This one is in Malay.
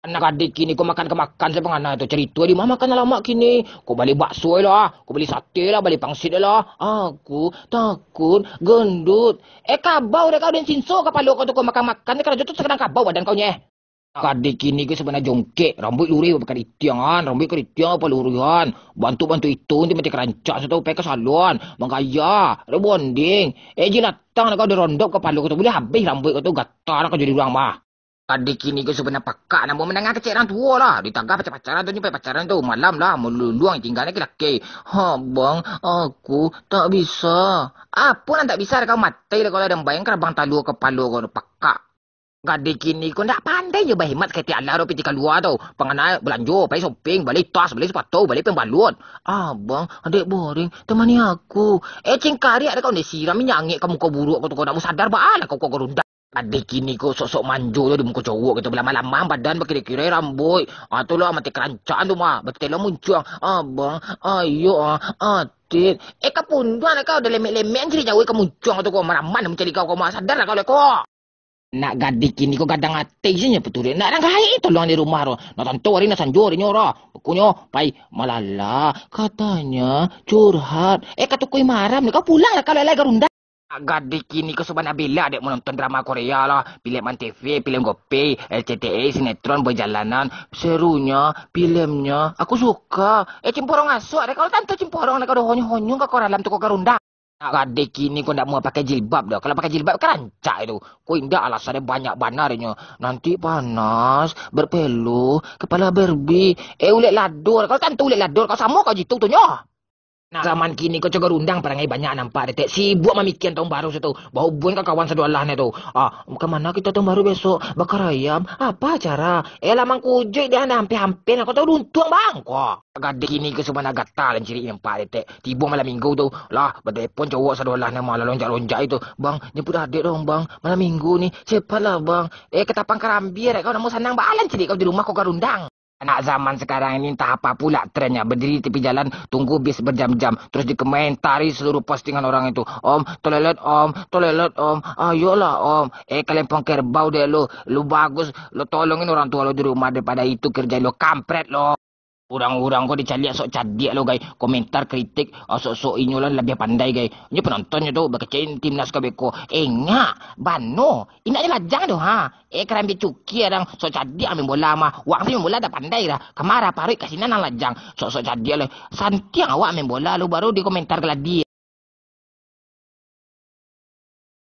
Anak adik kini kau makan kemakan saya penganai tu cerita di mana makan lama kini. Kau beli bakso lah, kau beli sate lah, beli pangsit lah. Aku takut gendut. Kabau dah kau dan sinso kepala kau tu kau makan-makan ni kerana tu sekarang kabau badan kau ni. Anak adik kini ke sebenarnya jongkek, rambut luri pakai itiangan, rambut keritian apa lurian. Bantu-bantu itu nanti mati kerancak satu pakai salon, menggaya, rebonding. Jinatang kau dirondok kepala kau tu boleh habis rambut kau tu gatal kau jadi orang mah. Adik kini ke sebenarnya pakak nak mendengar kecik orang tua lah. Ditangkap pacaran tu nyampai pacaran tu malam lah. Meluluang tinggalnya lelaki. Ha bang, aku tak bisa. Apa yang tak bisa kau mati lah kalau ada bayang kerana bang talu kepala kau pakak. Adik kini kau tak pandai je berhemat kata Allah tu pergi keluar tu. Pengenai belanja, pergi shopping, beli tas, beli sepatu, beli pembalut. Abang, adik boring, temani aku. Cingkari ada kau ni siram minyak kamu kau buruk kau nak sadar baal kau rundak. Adik kini kau sok-sok manjo tu di muka cowok kita lama-lama badan berkira-kira rambut. Tu lah mati kerancakan tu mah. Betul lah muncul. Abang, ayo adik. Kau punduan kau dah lemek-lemek jadi jauh kau muncul tu kau meraman mencari kau mah sadar lah kau lekok. Nak gadik kini kau gadang hati saja betul. Nak orang kaya tolong di rumah tu. Nak tentu hari nak sanjur di nyora. Bukunya, pai malala katanya curhat. Kata kau marah ni kau pulang lah kalau lagi rundak. Gadik kini kau sebenarnya bila adik menonton drama Korea lah. Film TV, film Gopay, LCTA, sinetron, berjalanan. Serunya, filmnya, aku suka. Cimporong asuk. Kalau tante cimporong nak kau dah honyong-honyong kau dalam tu kau kerundak. Gadik kini kau tak mau pakai jilbab dah. Kalau pakai jilbab kerancak itu. Kau indah alasannya banyak banarnya. Nanti panas, berpeluh, kepala berbi. Ulet ladur. Kalau tante ulet ladur kau sama kau jitu tu nyoh. Nah, zaman kini kau coba rundang perangai banyak nampak detek. Sibuk memikian tahun baru satu. Bawa hubungan ke kawan sedolah ni tu. Kemana kita tahun baru besok? Bakar ayam. Apa acara? Lamang kujik dia anda hampir-hampir. Kau tahu runtuang bang kau. Gadik kini ke sebenarnya gatal dan ciri nampak detek. Tiba malam minggu tu. Lah, bertelepon cowok sedolah ni malah lonjak-lonjak itu. Bang, jemput adik dong bang. Malam minggu ni. Cepatlah bang. Ketapang kerambir. Kau nak mau senang balan ciri kau di rumah kau rundang. Anak zaman sekarang ini entah apa pula trennya. Berdiri tepi jalan, tunggu bis berjam-jam. Terus dikomentari seluruh postingan orang itu. Om, toilet om. Ayolah om. Kalian pengkerbau deh lo. Lo bagus. Lo tolongin orang tua lo di rumah daripada itu kerja lo kampret lo. Orang-orang kau dicaliak sok cadik lo guys. Komentar kritik sok-sok inyo lah lebih pandai guys. Ini penontonnya tu berkecil timnas kabeko. Ngak bano. Ini aja lajang tu ha. Kerana ambil cuki orang sok cadik ambil bola mah. Wang sih bola dah pandai dah. Kamara parik kasinan nang lajang. Sok-sok cadik lah. Santiang awak ambil bola lo baru di komentar geladi.